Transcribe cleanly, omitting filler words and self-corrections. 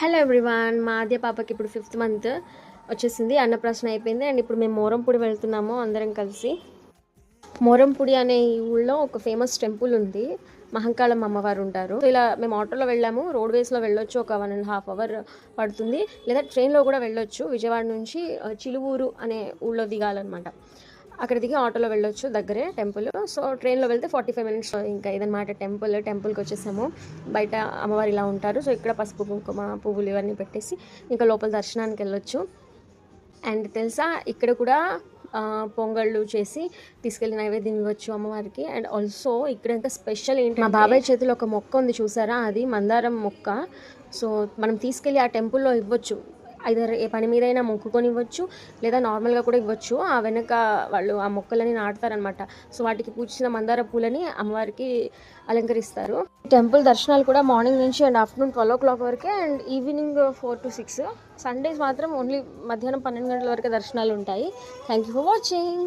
Hello everyone, మా ఆద్య పాపకి ఇప్పుడు 5th మంత్ వచ్చేసింది. అన్నప్రాసన అయిపోయింది అండ్ ఇప్పుడు మేము మోరంపూడి వెళ్తున్నాము అందరం కలిసి. మోరంపూడి అనే ఈ ఊళ్ళో ఒక ఫేమస్ టెంపుల్ ఉంది, మహంకాళం అమ్మవారు ఉంటారు. సో ఇలా మేము ఆటోలో వెళ్ళాము. రోడ్వేస్లో వెళ్ళొచ్చు, ఒక 1.5 అవర్ పడుతుంది, లేదా ట్రైన్లో కూడా వెళ్ళొచ్చు. విజయవాడ నుంచి చిలువూరు అనే ఊళ్ళో దిగాలన్నమాట. అక్కడ దిగి ఆటోలో వెళ్ళొచ్చు, దగ్గరే టెంపుల్. సో ట్రైన్లో వెళ్తే 45 మినిట్స్. ఇంకా ఇదన్నమాట టెంపుల్కి వచ్చేసాము. బయట అమ్మవారు ఇలా ఉంటారు. సో ఇక్కడ పసుపు కుంకుమ పువ్వులు ఇవన్నీ పెట్టేసి ఇంకా లోపల దర్శనానికి వెళ్ళొచ్చు. అండ్ తెలుసా, ఇక్కడ కూడా పొంగళ్ళు చేసి తీసుకెళ్ళి నైవేద్యం ఇవ్వచ్చు అమ్మవారికి. అండ్ ఆల్సో ఇక్కడ ఇంకా స్పెషల్ ఏంటి, మా బాబాయ్ చేతిలో ఒక మొక్క ఉంది చూసారా, అది మందారం మొక్క. సో మనం తీసుకెళ్ళి ఆ టెంపుల్లో ఇవ్వచ్చు. ఐదర్ ఏ పని మీదైనా మొక్కుకొని ఇవ్వచ్చు, లేదా నార్మల్గా కూడా ఇవ్వచ్చు. ఆ వెనక వాళ్ళు ఆ మొక్కలని నాటుతారనమాట. సో వాటికి పూజించిన మందార పూలని అమ్మవారికి అలంకరిస్తారు. టెంపుల్ దర్శనాలు కూడా మార్నింగ్ నుంచి అండ్ ఆఫ్టర్నూన్ 12 o'clock వరకే, అండ్ ఈవినింగ్ 4 to 6. సండేస్ మాత్రం ఓన్లీ మధ్యాహ్నం 12 గంటల వరకు దర్శనాలు ఉంటాయి. Thank you for watching.